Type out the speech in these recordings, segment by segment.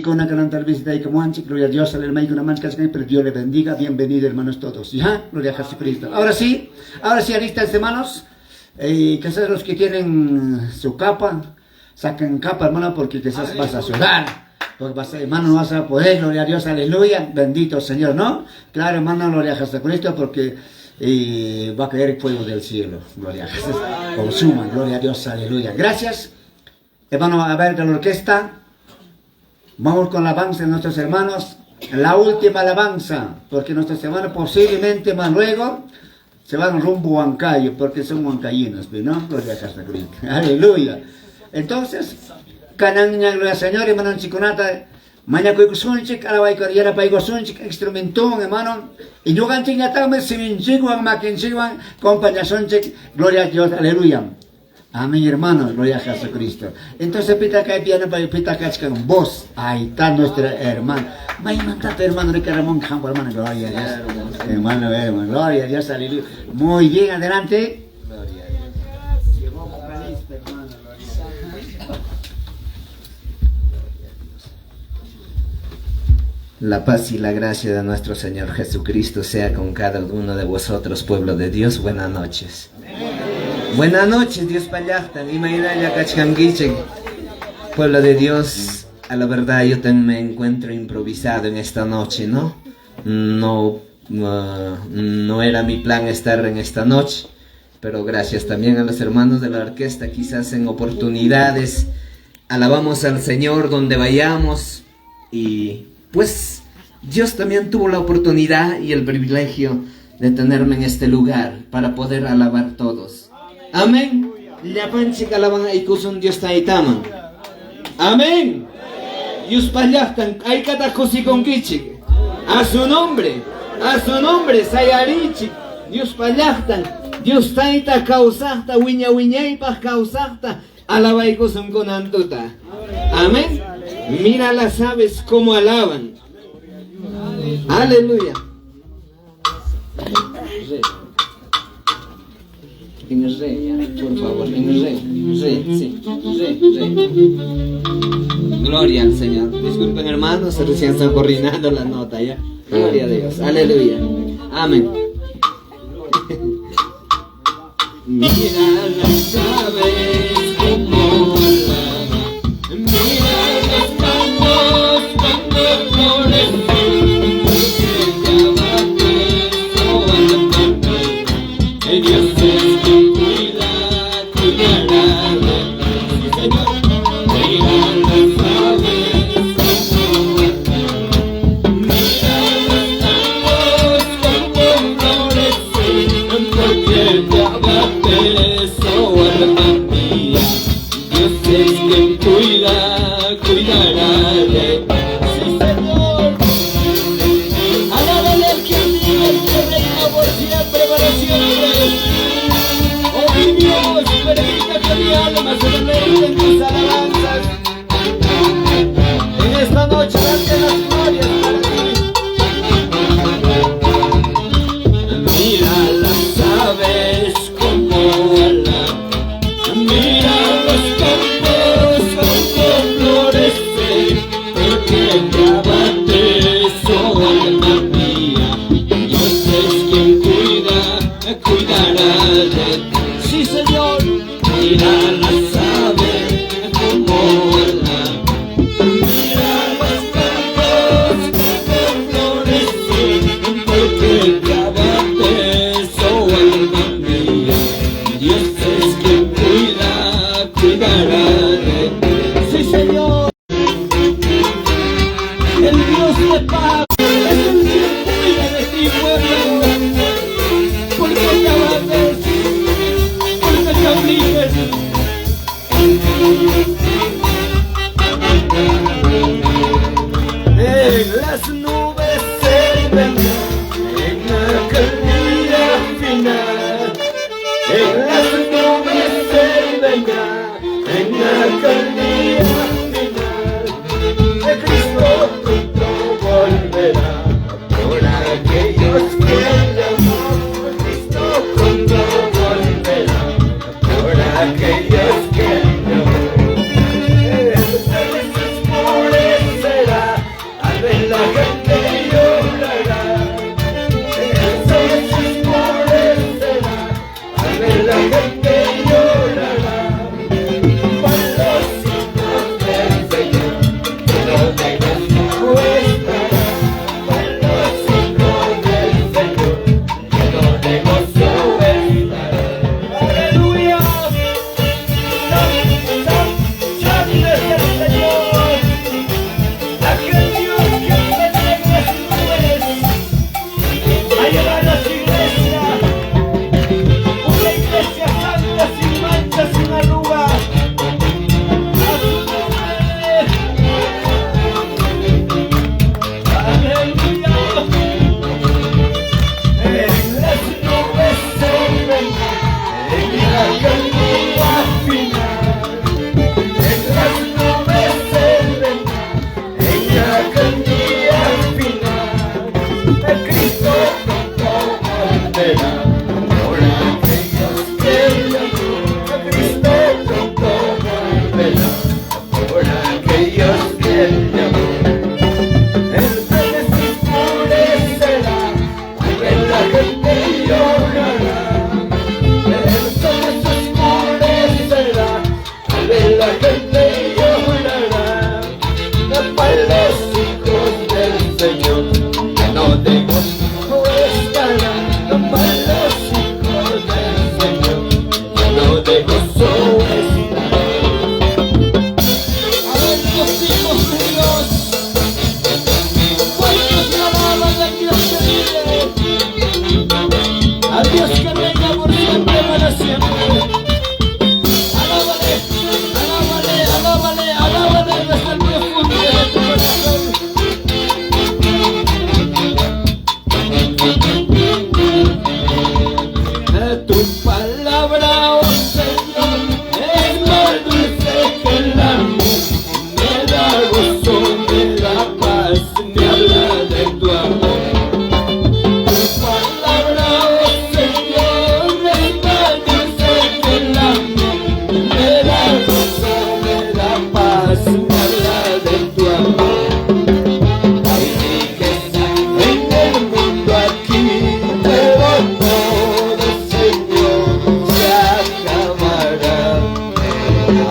Con una gran visita y como antes, gloria a Dios, aleluya, una mancha, pero Dios le bendiga, bienvenidos hermanos todos, ¿ya? Gloria a Jesucristo. Ahora sí, alistas hermanos, quizás los que tienen su capa, saquen capa hermano, porque quizás vas a sudar, porque hermano no vas a poder, gloria a Dios, aleluya, bendito Señor, ¿no? Claro hermano, gloria a Jesucristo, porque va a caer el fuego del cielo, gloria a Jesús, consuman, gloria a Dios, aleluya. Gracias, hermano, a ver de la orquesta. Vamos con la alabanza de nuestros hermanos, la última alabanza, porque nuestros hermanos posiblemente más luego se van rumbo a Huancayo, porque son huancayinos, ¿no? Gloria a Jesucristo. Aleluya. Entonces, cananña, gloria al Señor, hermano chiconata, mañana cuico sunchik, alabay corriera paigo sunchik, instrumentón, hermano, y yo cantin ya tame, siminchiguan, maquinchiguan, compañía sunchik, gloria a Dios, aleluya. Amén, hermano, gloria a Jesucristo. Entonces, pita que viene para pita que con vos. Ahí está nuestra hermana. May mantate, hermano, de que Ramón Campo, hermano, gloria a Dios. Hermano, gloria a Dios, aleluya. Muy bien, adelante. Gloria a Dios. Llegó vocalista, hermano, gloria a Dios. La paz y la gracia de nuestro Señor Jesucristo sea con cada uno de vosotros, pueblo de Dios. Buenas noches. Buenas noches, Dios payachtan, y mañana cachcanguichen. Pueblo de Dios, a la verdad yo también me encuentro improvisado en esta noche, ¿no? No era mi plan estar en esta noche, pero gracias también a los hermanos de la orquesta, quizás en oportunidades, alabamos al Señor donde vayamos, y pues Dios también tuvo la oportunidad y el privilegio de tenerme en este lugar para poder alabar todos. Amén. Llapan chicalaban ay kusun Dios taitaman. Amén. Dios payachtan ay kata kusikonkichik. A su nombre, sayarichik. Dios payachtan. Dios taita causachta wiña wiñaypaj causachta. Alabay kusun konantuta. Amén. Mira las aves como alaban. Aleluya. En el re, por favor, en el re, sí, re. Gloria al Señor. Disculpen hermanos, recién están coordinando la nota, ¿ya? Gloria a Dios, aleluya. Amén. Mira las aves como alaban, mira los campos cuando florecen. Dios es quien cuida, cuidará de ti, Señor. Mira las aves como mira los campos como florecen, porque te abates, oh alma mía. Dios es quien cuida, cuidará de ti, sí, Señor. Alábale al que vive, el que reina por siempre, para siempre. Oh mi Dios, permita que mi alma se deleite en tus alabanzas. En esta noche date las glorias para ti. Mira las aves como alaban, mira los campos como florecen, porque te abates, oh alma mía. Dios es quien cuidará de ti. Sí, Señor. Mira las aves como alaban, mira los campos como florecen, porque te abates, oh alma mía. Dios es quien cuidará de ti. Sí, Señor. El Dios de paz es el que cuida de ti, pueblo. Porque te abates, porque te afliges. En las nubes se vendrá, en aquel día final. En las nubes se vendrá, en aquel día final. De Cristo pronto volverá, por aquellos que le amamos. Cristo pronto volverá, por aquellos que le amamos. Felices por él será. aquel día final, el Cristo pronto volverá. Por aquellos que llamó, el Cristo pronto volverá. Por aquellos que llamó, el sol se oscurecerá, al ver la gente llorará. El sol se oscurecerá, al ver la gente llorará. Para los hijos del Señor, lleno de gozo estarán. Para los hijos del Señor, lleno de gozo estarán. A ver, los hijos de Dios, ¿cuántos le alaban al Dios que vive? Al Dios que reina por siempre, para siempre. Alábale, alábale, alábale, alábale desde el profundo de tu corazón. Tu palabra, oh Señor, es más dulce que la miel. Me da gozo, me da paz, me habla de tu amor. Tu palabra, oh Señor, es más dulce que la miel. Me da gozo, me da paz, me habla de tu amor. Hay riqueza en el mundo aquí, pero todo, Señor, se acabará.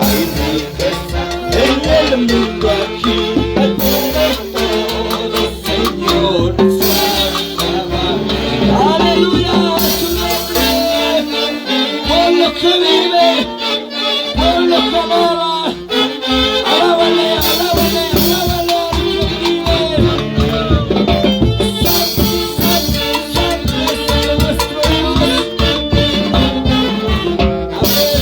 Hay riqueza en el mundo aquí, pero todo, Señor, se acabará. Aleluya, a su nombre, pueblo que vive, pueblo que amaba. Alábale, alábale, alábale al que vive. Santo, santo, santo es nuestro Dios. Amén.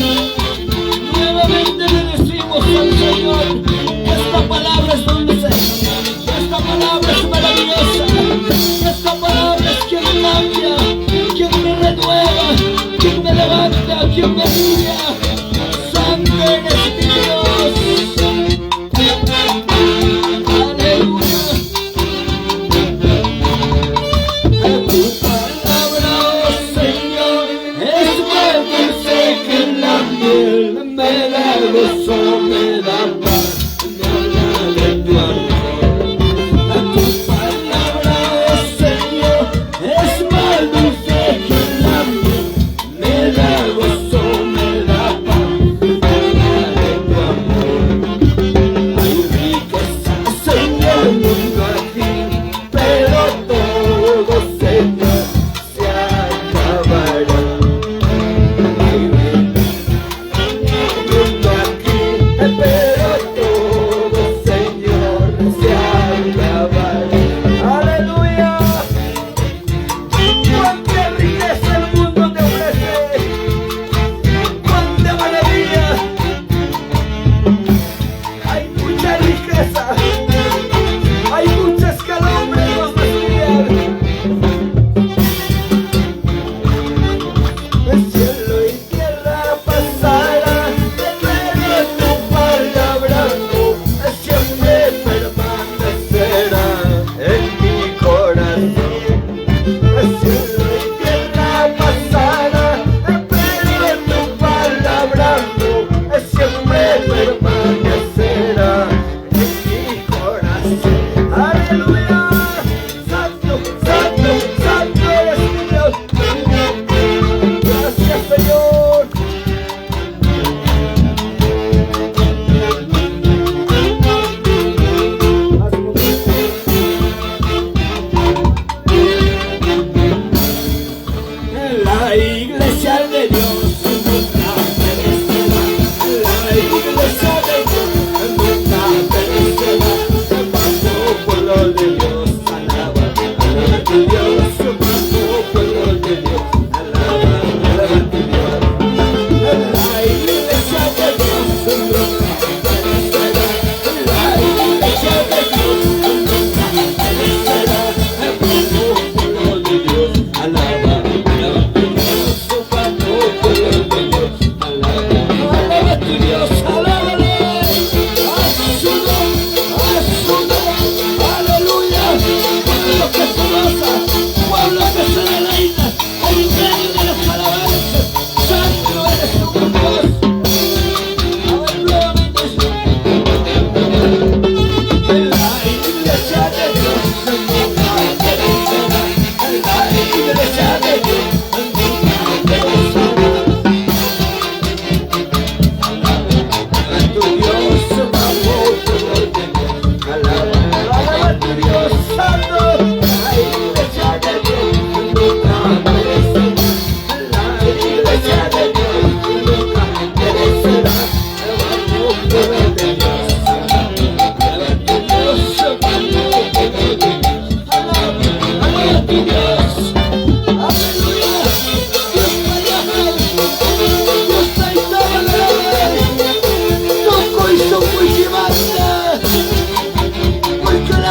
Nuevamente le decimos al Señor que esta palabra es dulce, que esta palabra es maravillosa, que esta palabra es quien cambia, quien me renueva, quien me levanta, quien me guía. Santo eres mi Dios. Aleluya. Tu palabra, oh Señor, es más dulce que la miel. Me da gozo, me da paz, me habla de tu amor. Tu palabra, oh Señor, es más dulce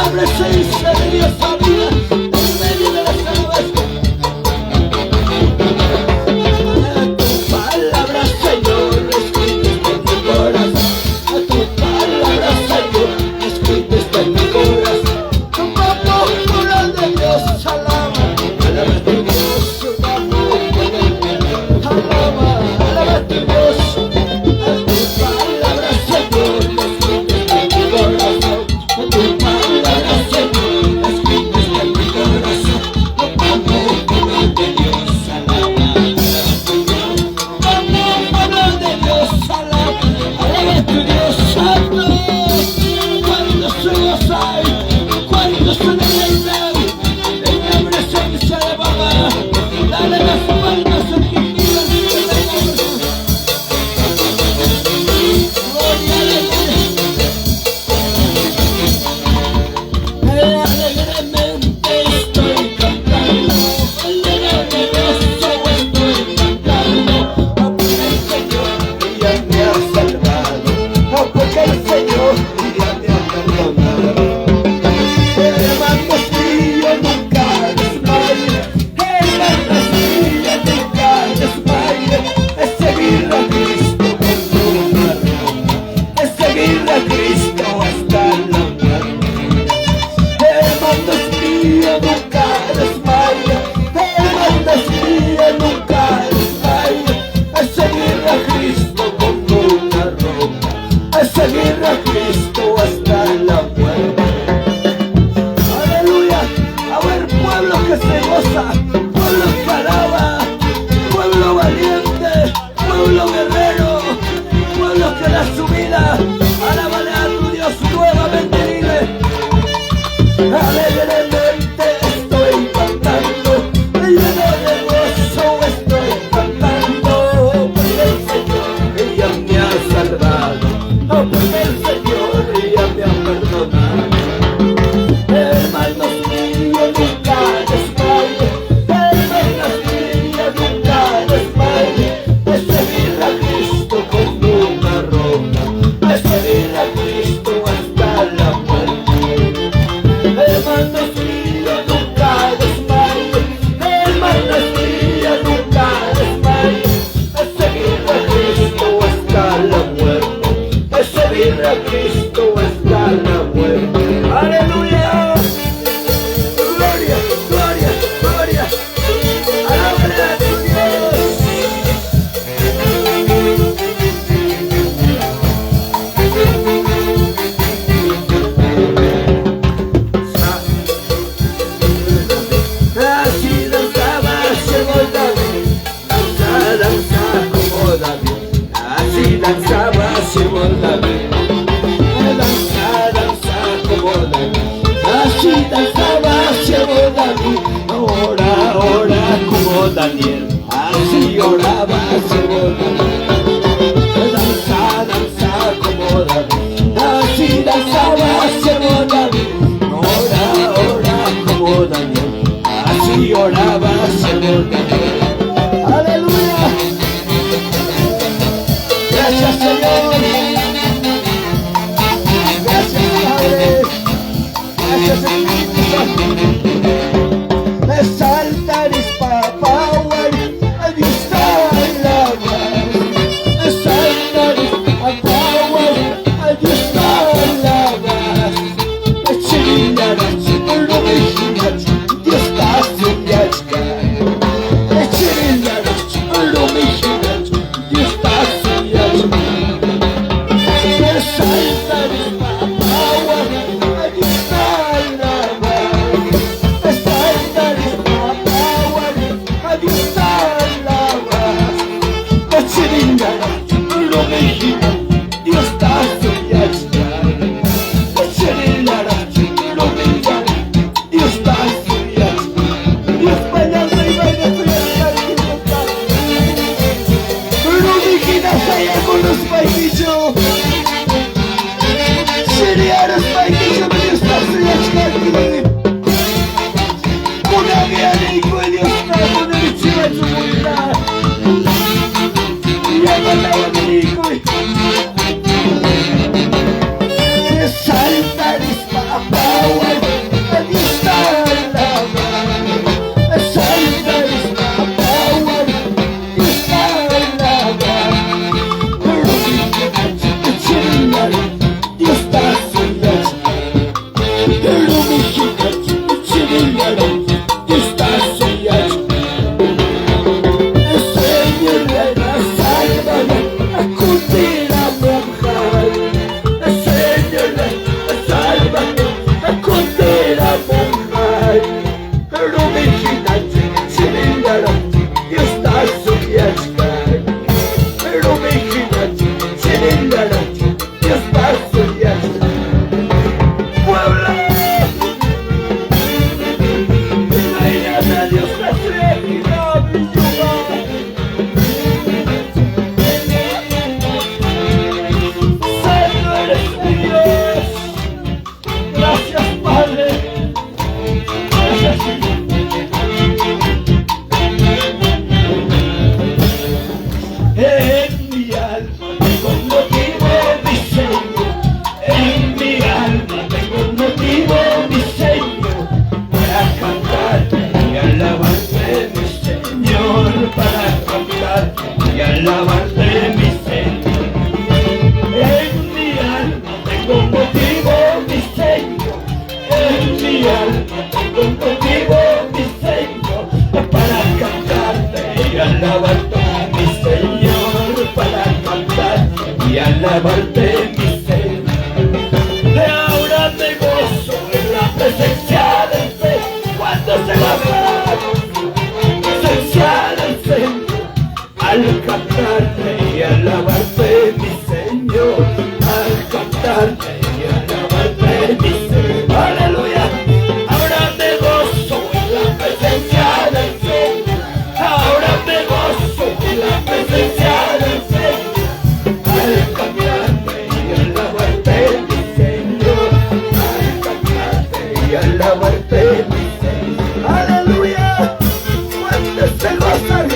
la presencia de Dios habita en medio de las aguas. Tu palabra, Señor, escrita en mi corazón. Tu palabra, Señor, escrita está en mi corazón. Tu palabra de Dios, alaba, alaba a tu Dios, alaba a tu Dios. A tu palabra, Señor, escrita está en mi corazón. A tu palabra, Señor, escrita está en mi corazón. Tu palabra de Dios, alaba, alaba de Dios, alaba, alaba a tu Dios santo. Cuando se goza, cuando se deleita en la presencia de papá, dale las palmas a ti. Alegremente estoy cantando, alegremente estoy cantando, porque el Señor ya me ha salvado, porque el Señor ya me ha perdonado. Hermanos míos, nunca desmaye, hermanos míos, nunca desmaye, es seguir a Cristo con una ropa, es seguir a Cristo hasta la muerte. Hermanos míos, nunca desmaye, hermanos míos, nunca desmaye, es seguir a Cristo con una ropa, es seguir a Cristo hasta la muerte. Aleluya, a ver pueblo que se goza, pueblo que alaba, pueblo valiente, pueblo guerrero, pueblo que da su vida, alábale a tu Dios nuevamente, dile. Alegremente estoy cantando, lleno de gozo estoy cantando, porque el Señor ya me ha salvado, porque el Señor ya me ha perdonado. Hermanos míos, nunca desmaye, hermanos míos, nunca desmaye, es seguir a Cristo con una roca, es seguir a Cristo hasta la muerte. Hermanos míos, nunca desmaye, hermanos míos, nunca desmaye, es seguir a Cristo hasta la muerte, es seguir a Cristo hasta la muerte. Aleluya, gloria, gloria, gloria, alábale a tu Dios. Así danzaba, llegó David, danza, danza como David. Así danzaba, llegó David, danza, danza como David. Así danzaba, llegó David, ora, ora como Daniel. Así oraba, llegó David, danza, danza como David. Así danzaba, llegó David, ora, ora como Daniel. Así oraba, Señor Daniel. Aleluya. Gracias, Señor. Gracias, Padre. Gracias, Espíritu Santo. Exalta this power, and you stand love. Exalta this power, and you stand love. Dios está soñando. Dios está soñando. Exalta this power, and you stand love. Exalta this power, and you stand love. Dios está soñando. Dios está alabarte, mi Señor. Ahora me gozo en la presencia del Señor. Cuando se goza la presencia del Señor, al cantarte y alabarte, mi Señor, al cantarte y alabarte, mi Señor. Aleluya. Ahora me gozo en la presencia del Señor. Ahora me gozo en la presencia del Señor, al cantarte y alabarte, mi Señor, al cantarte y alabarte, mi Señor. Aleluya. ¿Cuántos se gozan?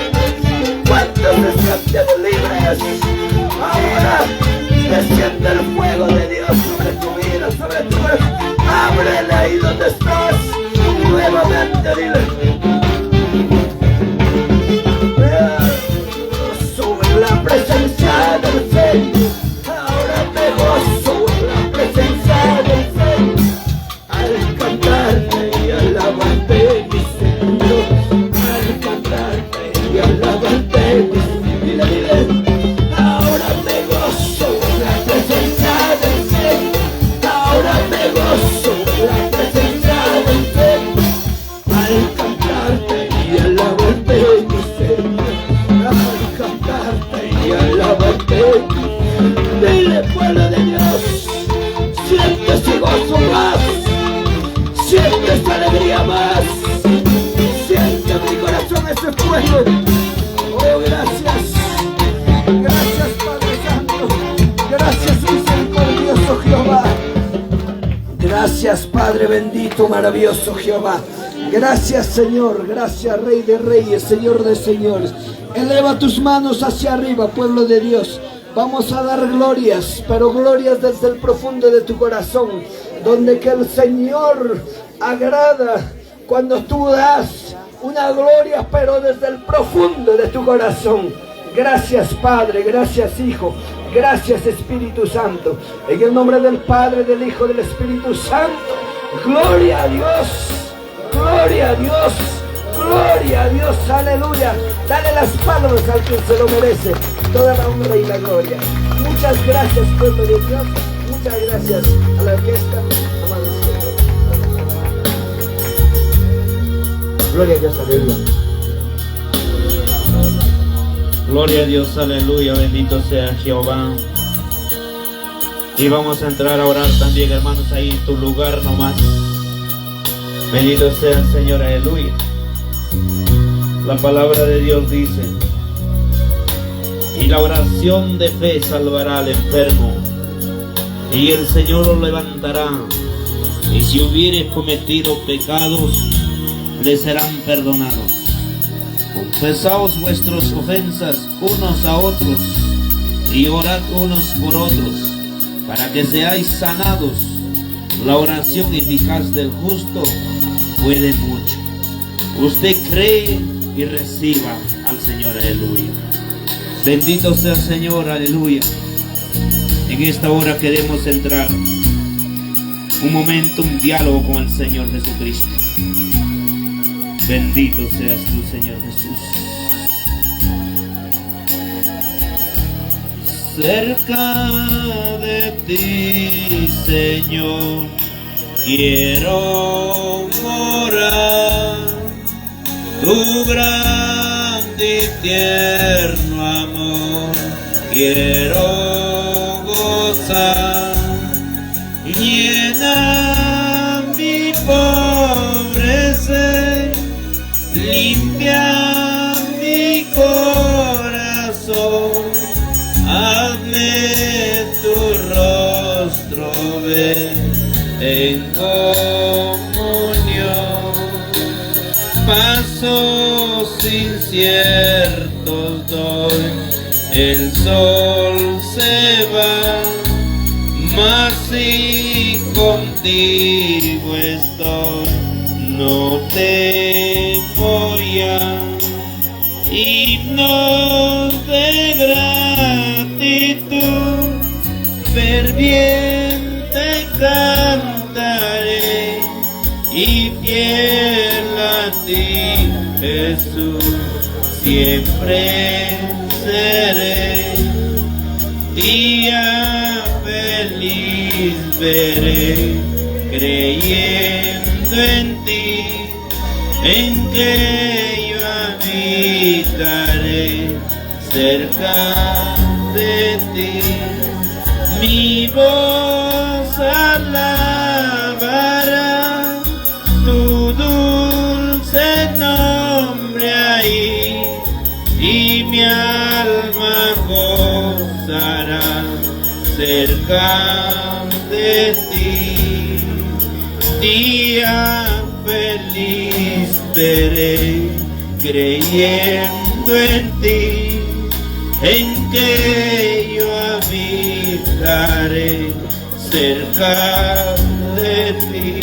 ¿Cuántos se sienten libres? Ahora se siente el fuego de Dios sobre tu vida, sobre tu vida. Ábrele ahí donde estás. Nuevamente dile. Sube la presencia del Señor. Ahora me gozo en la presencia del Señor, al cantarte y alabarte, mi Señor, al cantarte y alabarte, mi Señor. Dile, dile. Ahora me gozo en la presencia del Señor. Ahora me gozo en la presencia del Señor, al cantarte y alabarte, mi Señor, al cantarte y alabarte. Dile, pueblo de Dios, sientes gozo más, sientes alegría más, siente en mi corazón ese fuego. Oh, gracias, gracias Padre Santo, gracias misericordioso Jehová, gracias Padre bendito, maravilloso Jehová. Gracias Señor, gracias Rey de Reyes, Señor de Señores. Eleva tus manos hacia arriba, pueblo de Dios. Vamos a dar glorias, pero glorias desde el profundo de tu corazón, donde que el Señor agrada cuando tú das una gloria, pero desde el profundo de tu corazón. Gracias Padre, gracias Hijo, gracias Espíritu Santo. En el nombre del Padre, del Hijo, del Espíritu Santo. Gloria a Dios, gloria a Dios, gloria a Dios, aleluya. Dale las palmas al que se lo merece, toda la honra y la gloria. Muchas gracias, pueblo de Dios. Muchas gracias a la orquesta, amado Señor. Gloria a Dios, aleluya. Gloria a Dios, aleluya, bendito sea Jehová. Y vamos a entrar a orar también, hermanos, ahí en tu lugar nomás. Bendito sea el Señor, aleluya. La palabra de Dios dice: y la oración de fe salvará al enfermo, y el Señor lo levantará, y si hubiere cometido pecados, le serán perdonados. Confesaos vuestras ofensas unos a otros, y orad unos por otros, para que seáis sanados. La oración eficaz del justo puede mucho. Usted cree y reciba al Señor, aleluya. Bendito sea el Señor, aleluya. En esta hora queremos entrar un momento, un diálogo con el Señor Jesucristo. Bendito seas tú, Señor Jesús. Cerca de ti, Señor, quiero morar. Tu grande y tierno amor quiero gozar. Llena mi pobre ser, limpia mi corazón, hazme tu rostro ver en comunión. Pasos inciertos doy, el sol se va, mas si contigo estoy, no temo ya. Himnos de gratitud ferviente cantaré, y fiel a ti, Jesús, siempre seré. día feliz veré, creyendo en ti, en que yo habitaré cerca de ti. Mi voz alabará tu dulce nombre ahí, y mi alma gozará cerca de ti. Día feliz veré, creyendo en ti, en que yo habitaré cerca de ti.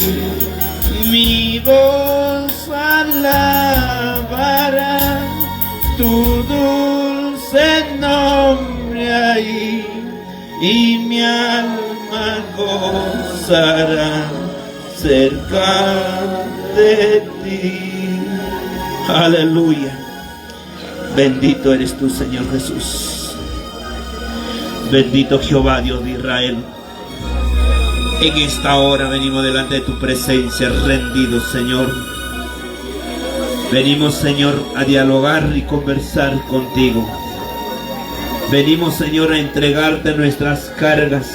Mi voz alabará tu dulce nombre ahí, y mi alma gozará cerca de ti. Aleluya. Bendito eres tú, Señor Jesús. Bendito Jehová, Dios de Israel. En esta hora venimos delante de tu presencia, rendidos, Señor. Venimos, Señor, a dialogar y conversar contigo. Venimos, Señor, a entregarte nuestras cargas.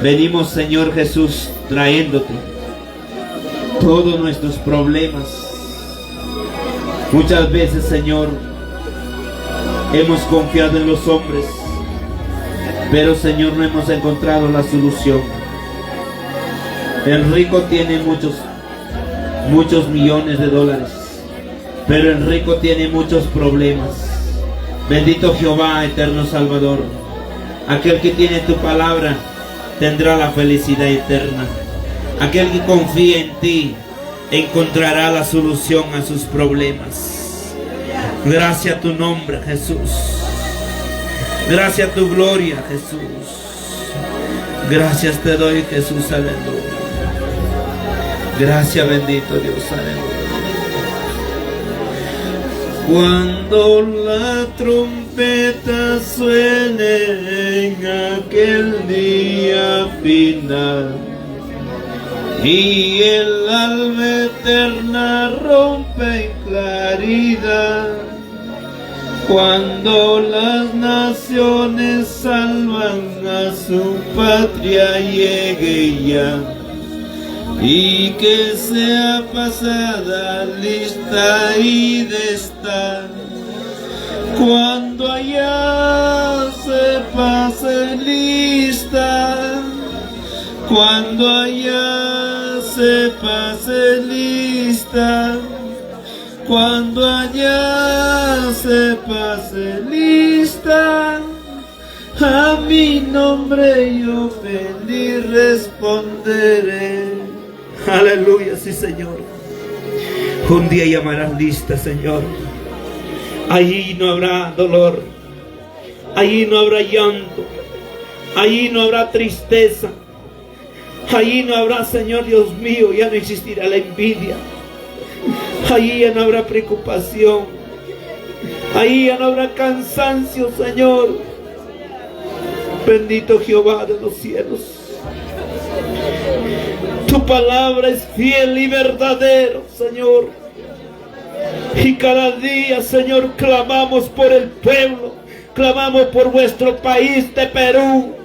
Venimos, Señor Jesús, trayéndote todos nuestros problemas. Muchas veces, Señor, hemos confiado en los hombres, pero, Señor, no hemos encontrado la solución. El rico tiene muchos millones de dólares, pero el rico tiene muchos problemas. Bendito Jehová, eterno Salvador. Aquel que tiene tu palabra tendrá la felicidad eterna. Aquel que confía en ti encontrará la solución a sus problemas. Gracias a tu nombre, Jesús. Gracias a tu gloria, Jesús. Gracias te doy, Jesús, aleluya. Gracias, bendito Dios, aleluya. Cuando la trompeta suene en aquel día final, y el alma eterna rompe en claridad, cuando las naciones salvan a su patria llegue ya, y que sea pasada lista y de estar, cuando allá se pase lista, cuando allá se pase lista, cuando allá se pase lista, a mi nombre yo feliz responderé. Aleluya, sí, Señor. Un día llamarás lista, Señor. Allí no habrá dolor, allí no habrá llanto, allí no habrá tristeza, allí no habrá, Señor Dios mío, ya no existirá la envidia, allí ya no habrá preocupación, allí ya no habrá cansancio, Señor. Bendito Jehová de los cielos. Tu palabra es fiel y verdadero, Señor. Y cada día, Señor, clamamos por el pueblo, clamamos por vuestro país de Perú,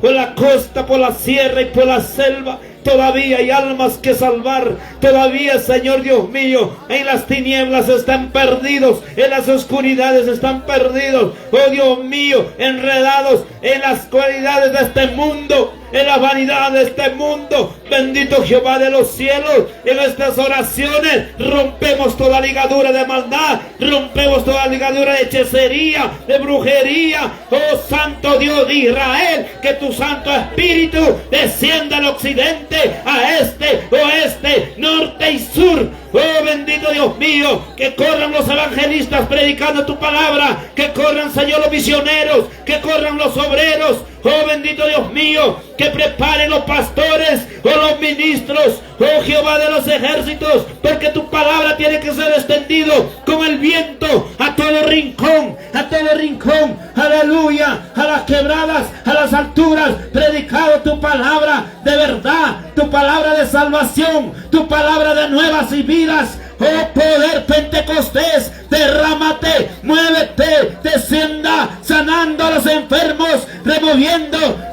por la costa, por la sierra y por la selva. Todavía hay almas que salvar. Todavía, Señor Dios mío, en las tinieblas están perdidos, en las oscuridades están perdidos. Oh Dios mío, enredados en las cualidades de este mundo, en la vanidad de este mundo. Bendito Jehová de los cielos. En estas oraciones rompemos toda ligadura de maldad, rompemos toda ligadura de hechicería, de brujería. Oh Santo Dios de Israel, que tu Santo Espíritu descienda al occidente, a este, oeste, norte y sur. Oh bendito Dios mío, que corran los evangelistas predicando tu palabra, que corran, Señor, los misioneros, que corran los obreros. Oh bendito Dios mío, que preparen los pastores los ministros, oh Jehová de los ejércitos, porque tu palabra tiene que ser extendido como el viento a todo rincón, aleluya, a las quebradas, a las alturas, predicado tu palabra de verdad, tu palabra de salvación, tu palabra de nuevas y vidas. Oh poder Pentecostés, derrámate, muévete, descienda, sanando a los enfermos, removiendo,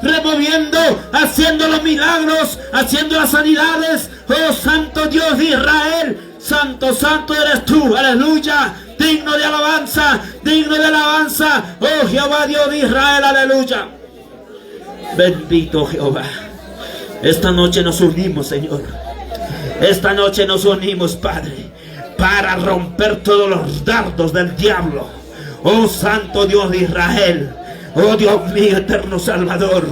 haciendo los milagros, haciendo las sanidades. Oh Santo Dios de Israel, santo eres tú, aleluya, digno de alabanza, oh Jehová Dios de Israel, aleluya. Bendito Jehová. Esta noche nos unimos, Señor. Esta noche nos unimos, Padre, para romper todos los dardos del diablo. Oh Santo Dios de Israel, oh Dios mío, eterno Salvador,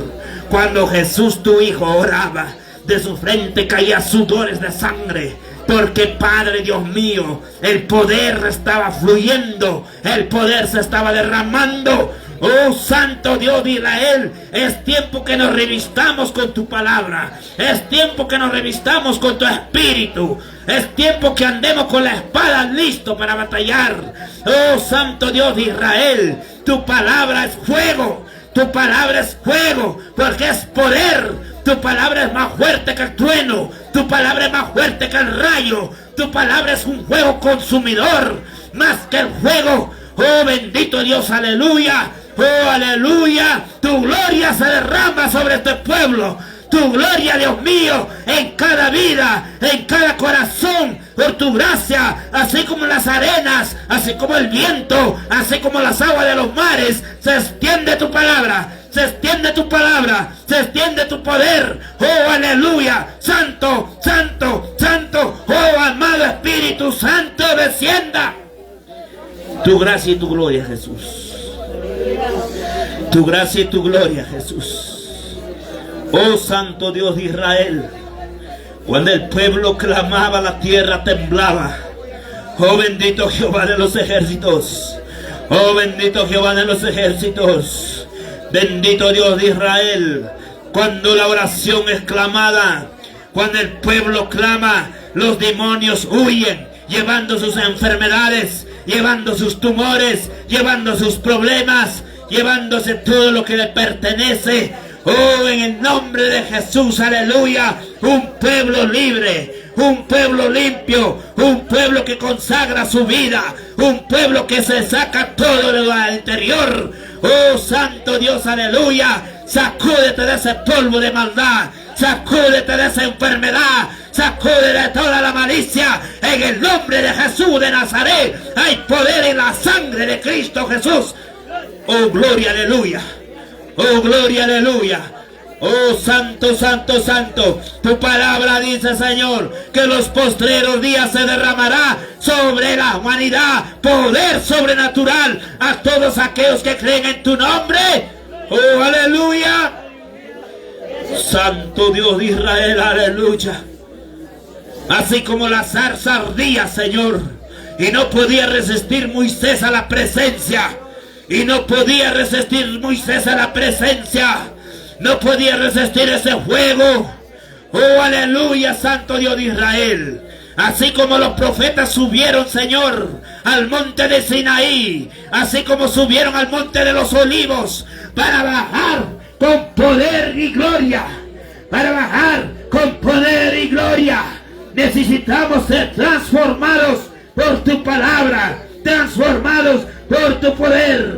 cuando Jesús tu Hijo oraba, de su frente caía sudores de sangre, porque Padre Dios mío, el poder estaba fluyendo, el poder se estaba derramando. Oh Santo Dios de Israel, es tiempo que nos revistamos con tu palabra, es tiempo que nos revistamos con tu espíritu, es tiempo que andemos con la espada listo para batallar. Oh Santo Dios de Israel, tu palabra es fuego, tu palabra es fuego, porque es poder. Tu palabra es más fuerte que el trueno, tu palabra es más fuerte que el rayo, tu palabra es un fuego consumidor, más que el fuego. Oh bendito Dios, aleluya. Oh, aleluya, tu gloria se derrama sobre este pueblo, tu gloria, Dios mío, en cada vida, en cada corazón, por tu gracia, así como las arenas, así como el viento, así como las aguas de los mares, se extiende tu palabra, se extiende tu palabra, se extiende tu poder. Oh, aleluya, santo, oh, amado Espíritu Santo, descienda. Tu gracia y tu gloria, Jesús. Tu gracia y tu gloria, Jesús. Oh Santo Dios de Israel, cuando el pueblo clamaba, la tierra temblaba. Oh bendito Jehová de los ejércitos, oh bendito Jehová de los ejércitos, bendito Dios de Israel, cuando la oración es clamada, cuando el pueblo clama, los demonios huyen, llevando sus enfermedades, llevando sus tumores, llevando sus problemas, llevándose todo lo que le pertenece. Oh, en el nombre de Jesús, aleluya, un pueblo libre, un pueblo limpio, un pueblo que consagra su vida, un pueblo que se saca todo de lo interior. Oh, Santo Dios, aleluya, sacúdete de ese polvo de maldad, sacúdete de esa enfermedad, sacúdete de toda la malicia, en el nombre de Jesús de Nazaret. Hay poder en la sangre de Cristo Jesús. Oh, gloria, aleluya. Oh, gloria, aleluya. Oh, santo, santo, santo. Tu palabra dice, Señor, que los postreros días se derramará sobre la humanidad poder sobrenatural a todos aquellos que creen en tu nombre. Oh, aleluya. Santo Dios de Israel, aleluya. Así como la zarza ardía, Señor, y no podía resistir Moisés a la presencia. Y no podía resistir Moisés a la presencia. No podía resistir ese fuego. Oh, aleluya, Santo Dios de Israel. Así como los profetas subieron, Señor, al monte de Sinaí, así como subieron al monte de los olivos, para bajar con poder y gloria. Para bajar con poder y gloria. Necesitamos ser transformados por tu palabra, transformados por tu poder.